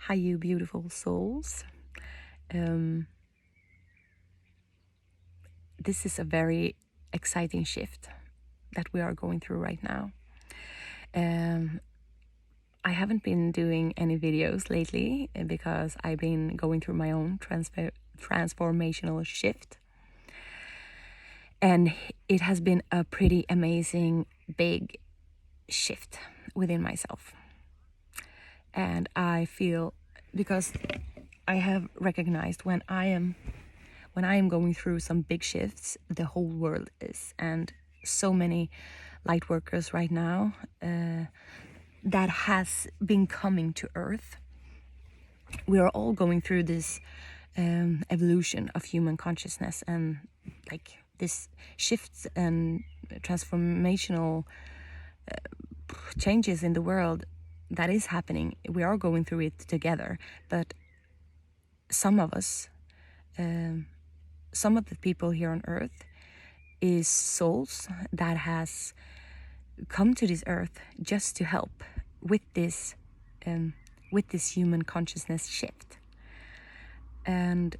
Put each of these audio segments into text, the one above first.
Hi, you beautiful souls. This is a very exciting shift that we are going through right now. I haven't been doing any videos lately because I've been going through my own transformational shift. And it has been a pretty amazing, big shift within myself. And I feel, because I have recognized when I am going through some big shifts, the whole world is, and so many light workers right now that has been coming to Earth. We are all going through this evolution of human consciousness, and like this shifts and transformational changes in the world that is happening. We are going through it together, but some of us, some of the people here on Earth, is souls that has come to this earth just to help with this human consciousness shift. And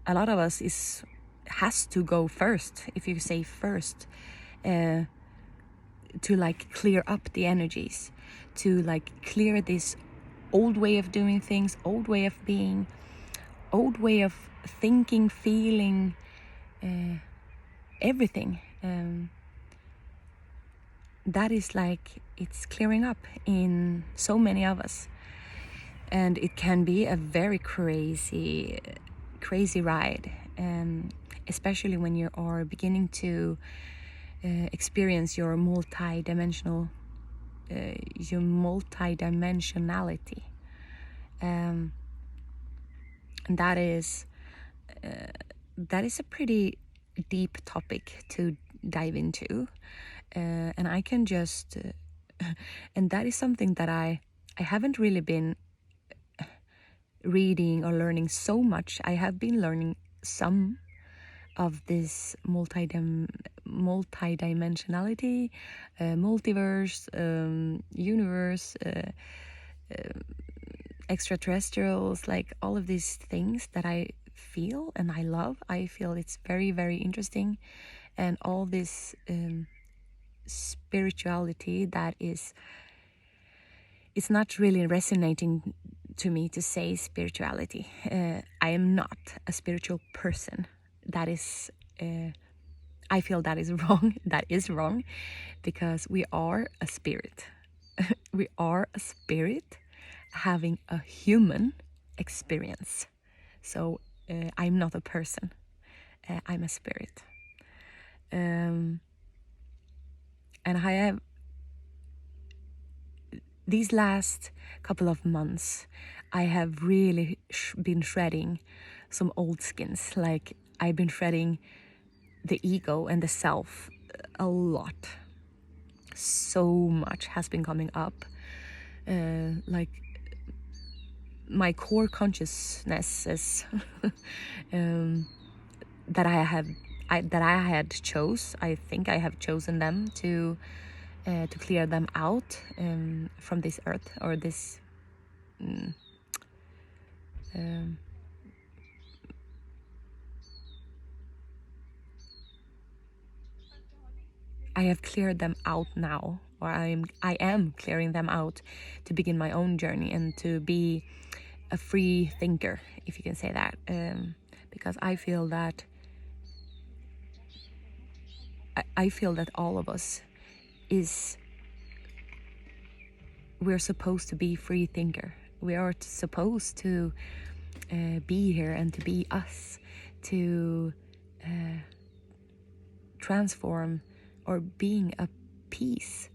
a lot of us has to go first, if you say first, to like clear up the energies, to like clear this old way of doing things, old way of being, old way of thinking, feeling, everything. That is like, it's clearing up in so many of us. And it can be a very crazy ride, especially when you are beginning to experience your multidimensionality. And that is a pretty deep topic to dive into. And I can just, and that is something that I haven't really been reading or learning so much. I have been learning some of this multidimensionality, multiverse, universe, extraterrestrials, like all of these things that I feel and I love. I feel it's very, very interesting. And all this spirituality that is, it's not really resonating to me to say spirituality. I am not a spiritual person. That is, I feel that is wrong. That is wrong, because we are a spirit. We are a spirit having a human experience. So I'm not a person. I'm a spirit. And I have, these last couple of months, I have really been shredding some old skins. Like, I've been shredding the ego and the self a lot. So much has been coming up. Like, my core consciousnesses that I had chose. I think I have chosen them to clear them out from this earth, or this I have cleared them out now, or I am clearing them out to begin my own journey and to be a free thinker, if you can say that, because I feel that all of us we're supposed to be free thinker. We are supposed to be here and to be us, to transform, or being a piece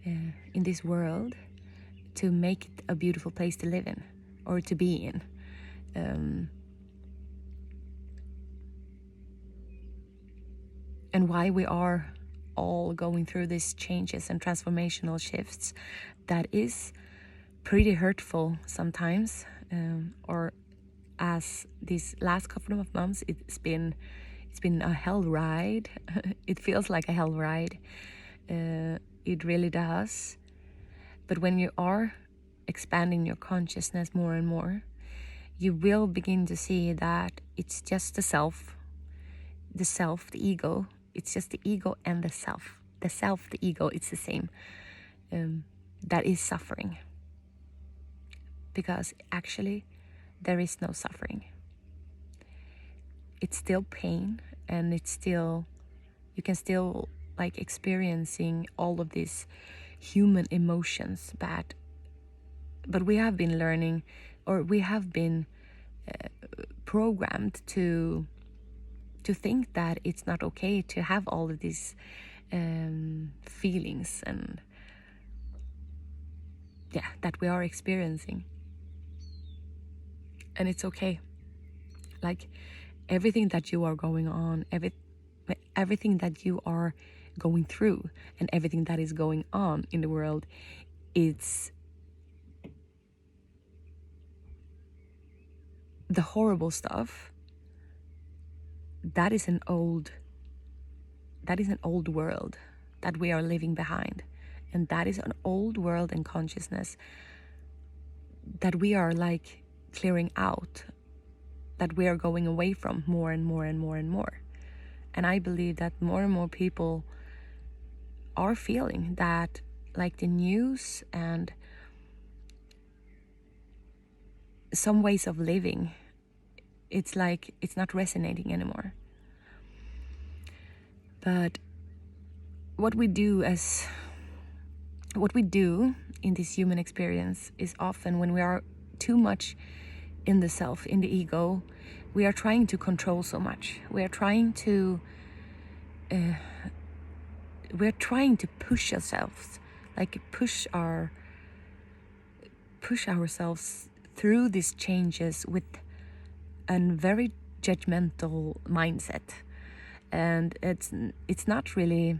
in this world, to make it a beautiful place to live in or to be in. And why we are all going through these changes and transformational shifts, that is pretty hurtful sometimes, or as these last couple of months, it's been a hell ride. It feels like a hell ride. It really does. But when you are expanding your consciousness more and more, you will begin to see that it's just the self, the ego. It's just the ego and the self. The self, the ego, it's the same. That is suffering. Because actually, there is no suffering. It's still pain, and it's still, you can still like experiencing all of these human emotions, but we have been learning, or we have been programmed to think that it's not okay to have all of these feelings, and that we are experiencing. And it's okay. Like everything that you are going on, everything that you are going through, and everything that is going on in the world, it's the horrible stuff. That is an old world that we are leaving behind, and that is an old world and consciousness that we are like clearing out, that we are going away from more and more and more and more. And I believe that more and more people are feeling that, like the news and some ways of living, it's like it's not resonating anymore. But what we do in this human experience is often, when we are too much in the self, in the ego, we are trying to control so much. We are trying to push ourselves, like push ourselves through these changes with a very judgmental mindset. And it's not really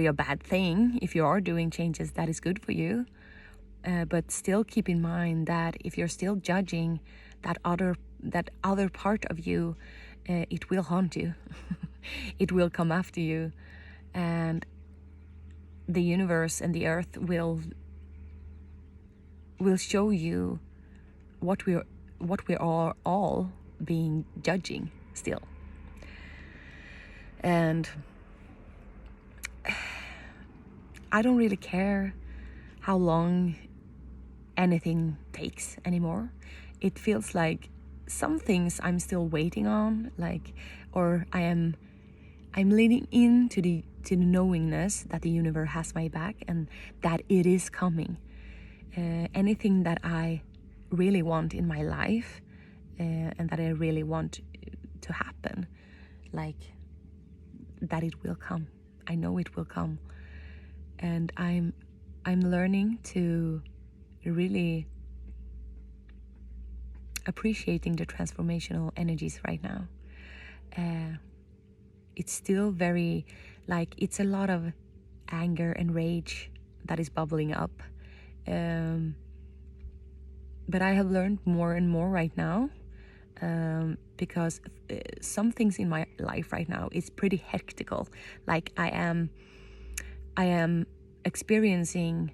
a bad thing if you are doing changes that is good for you. But still keep in mind that if you're still judging that other part of you, it will haunt you. It will come after you, and the universe and the earth will show you what we are all being judging still. And I don't really care how long anything takes anymore. It feels like some things I'm still waiting on, or I'm leaning into the knowingness that the universe has my back and that it is coming. Anything that I really want in my life, and that I really want to happen, like that it will come. I know it will come, and I'm learning to really appreciating the transformational energies right now. It's still very, it's a lot of anger and rage that is bubbling up. But I have learned more and more right now, because some things in my life right now is pretty hectical. Like I am experiencing,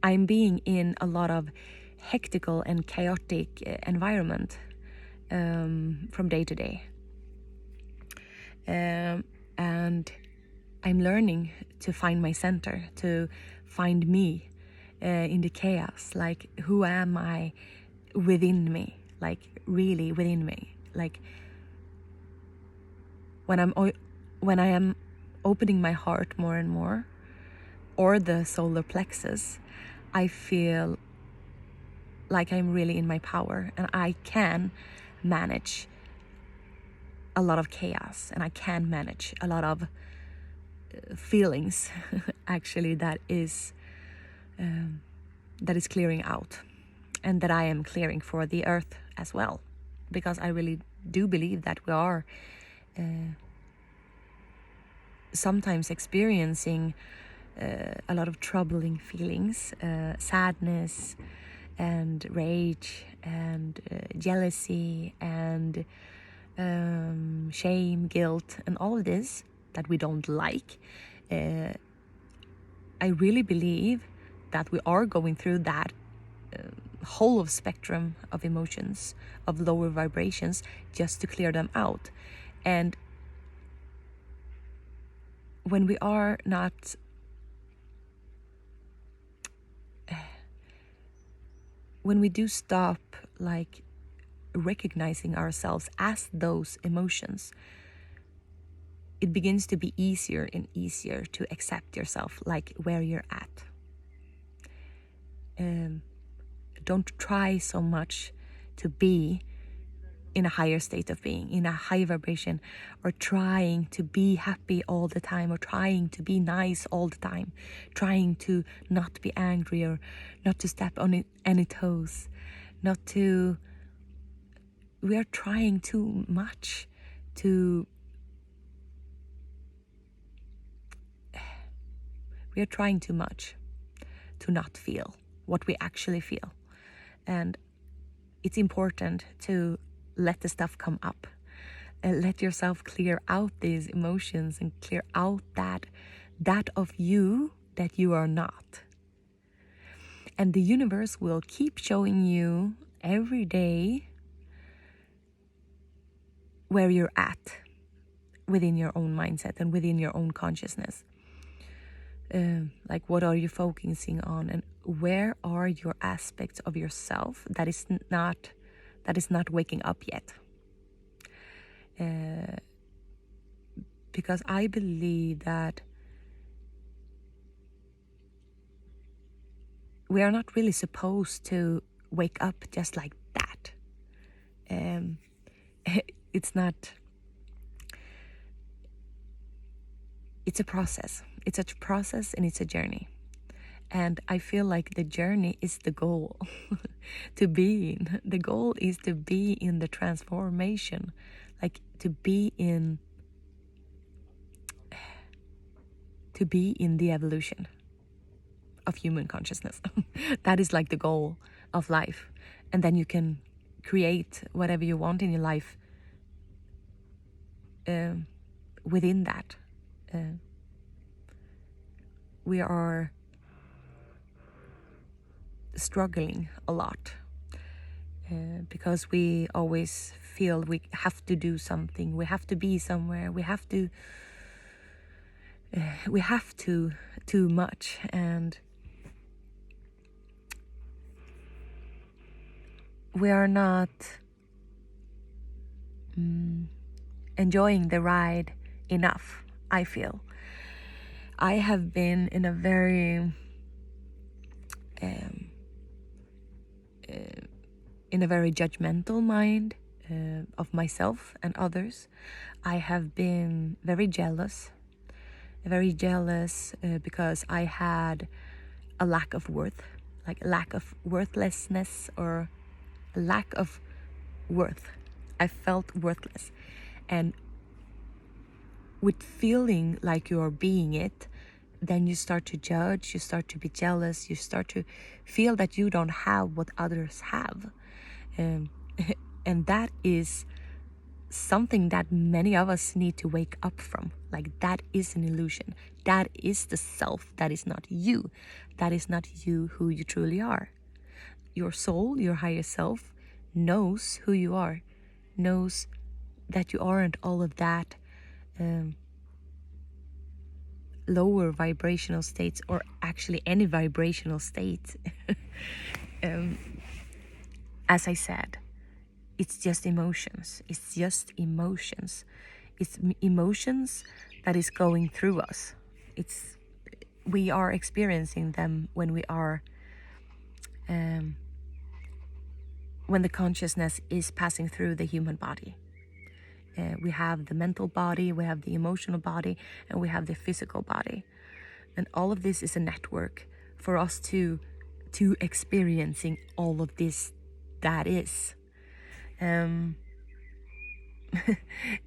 I'm being in a lot of hectical and chaotic environment from day to day. And I'm learning to find my center, to find me in the chaos. Like, who am I within me? Like, really within me. Like, when I am opening my heart more and more, or the solar plexus, I feel like I'm really in my power, and I can manage a lot of chaos, and I can manage a lot of feelings actually that is clearing out, and that I am clearing for the earth as well, because I really do believe that we are sometimes experiencing a lot of troubling feelings, sadness and rage and jealousy and shame, guilt, and all of this that we don't like. And I really believe that we are going through that whole of spectrum of emotions, of lower vibrations, just to clear them out. And when we are not when we do stop like recognizing ourselves as those emotions, it begins to be easier and easier to accept yourself like where you're at. Don't try so much to be in a higher state of being, in a high vibration, or trying to be happy all the time, or trying to be nice all the time, trying to not be angry, or not to step on any toes, we are trying too much to not feel what we actually feel. And it's important to let the stuff come up and let yourself clear out these emotions and clear out that of you that you are not. And the universe will keep showing you every day where you're at within your own mindset and within your own consciousness. Like, what are you focusing on, and where are your aspects of yourself that is not waking up yet? Because I believe that we are not really supposed to wake up just like that. It's not. It's a process. It's a process and it's a journey. And I feel like the journey is the goal to be in. The goal is to be in the transformation, like to be in the evolution of human consciousness. That is like the goal of life. And then you can create whatever you want in your life within that. We are struggling a lot because we always feel we have to do something, we have to be somewhere, we have to too much, and we are not enjoying the ride enough. I feel I have been in a very judgmental mind of myself and others. I have been very jealous because I had a lack of worth, like lack of worthlessness, or lack of worth. I felt worthless, and with feeling like you're being it, then you start to judge, you start to be jealous, you start to feel that you don't have what others have. And that is something that many of us need to wake up from. Like, that is an illusion. That is the self. That is not you. That is not you, who you truly are. Your soul, your higher self, knows who you are, knows that you aren't all of that lower vibrational states, or actually any vibrational state. As I said, it's just emotions. It's emotions that is going through us. We are experiencing them when we are when the consciousness is passing through the human body. We have the mental body, we have the emotional body, and we have the physical body. And all of this is a network for us to experiencing all of this that is.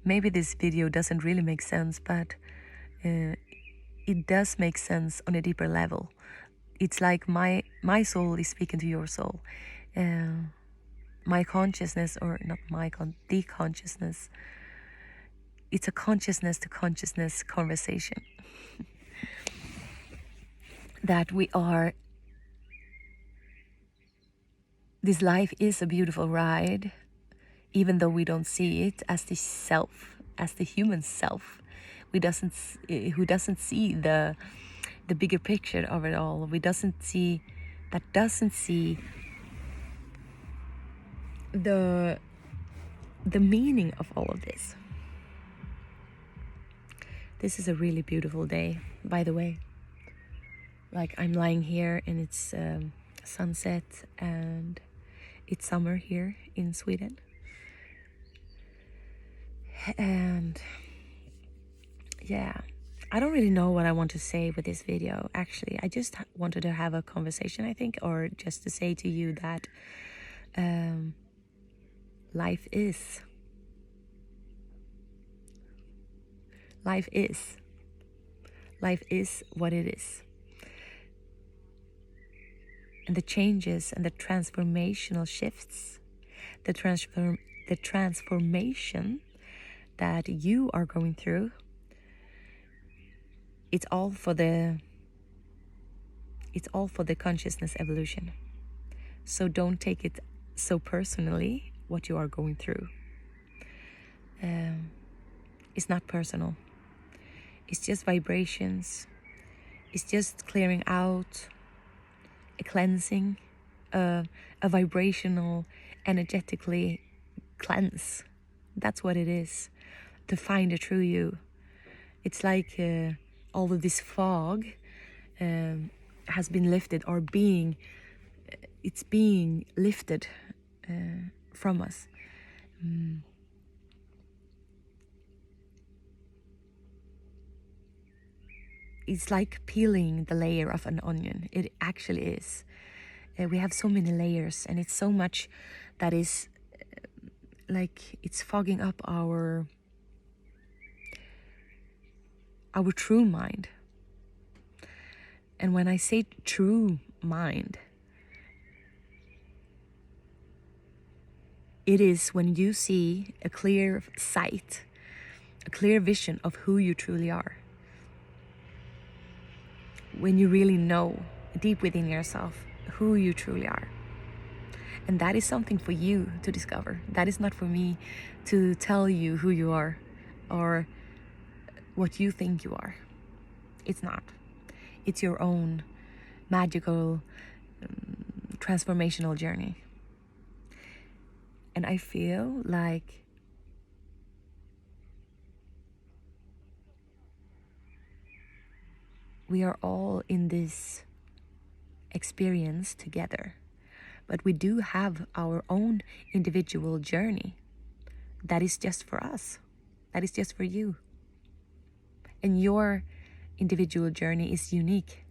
Maybe this video doesn't really make sense, but it does make sense on a deeper level. It's like my soul is speaking to your soul. My consciousness, or not the consciousness, it's a consciousness to consciousness conversation. that this life is a beautiful ride, even though we don't see it as the self, as the human self. Who doesn't see the bigger picture of it all. Doesn't see the meaning of all of this. This is a really beautiful day, by the way. Like, I'm lying here and it's sunset and it's summer here in Sweden. And yeah, I don't really know what I want to say with this video. Actually, I just wanted to have a conversation, I think, or just to say to you that life is what it is. And the changes and the transformational shifts, the transformation that you are going through, it's all for the consciousness evolution. So don't take it so personally what you are going through. It's not personal. It's just vibrations. It's just clearing out, a cleansing, a vibrational, energetically cleanse. That's what it is, to find a true you. It's like all of this fog has been lifted, or it's being lifted from us. It's like peeling the layer of an onion. It actually is. We have so many layers, and it's so much that is like it's fogging up our true mind. And when I say true mind, it is when you see a clear sight, a clear vision of who you truly are. When you really know deep within yourself who you truly are. And that is something for you to discover. That is not for me to tell you who you are or what you think you are. It's not. It's your own magical transformational journey. And I feel like we are all in this experience together, but we do have our own individual journey that is just for us, that is just for you. And your individual journey is unique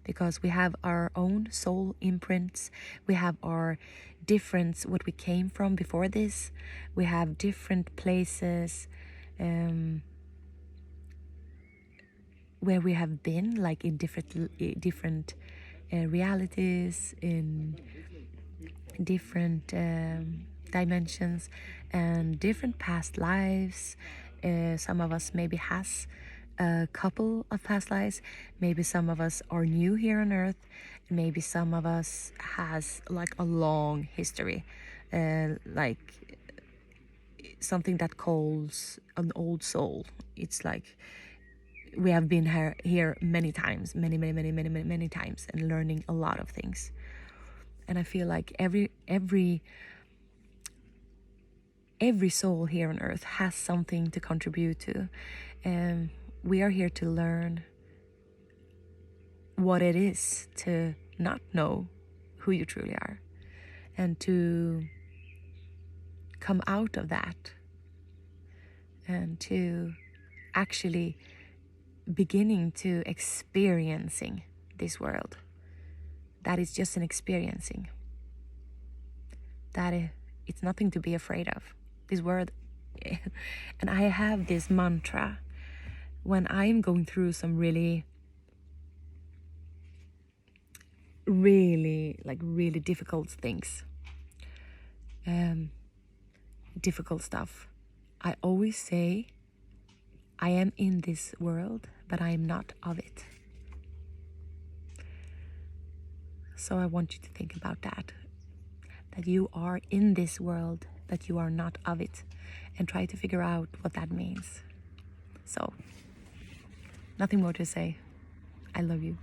because we have our own soul imprints, we have our different, what we came from before this, we have different places where we have been, like in different realities, in different dimensions and different past lives. Some of us maybe has a couple of past lives, maybe some of us are new here on earth, maybe some of us has like a long history, like something that calls an old soul. It's like we have been here many times, many times, and learning a lot of things. And I feel like every soul here on earth has something to contribute to, and we are here to learn what it is to not know who you truly are, and to come out of that, and to actually beginning to experiencing this world. That is just an experiencing. It's nothing to be afraid of. This world, and I have this mantra when I'm going through some really difficult things, difficult stuff. I always say, I am in this world, but I am not of it. So I want you to think about that you are in this world, that you are not of it, and try to figure out what that means. So, nothing more to say. I love you.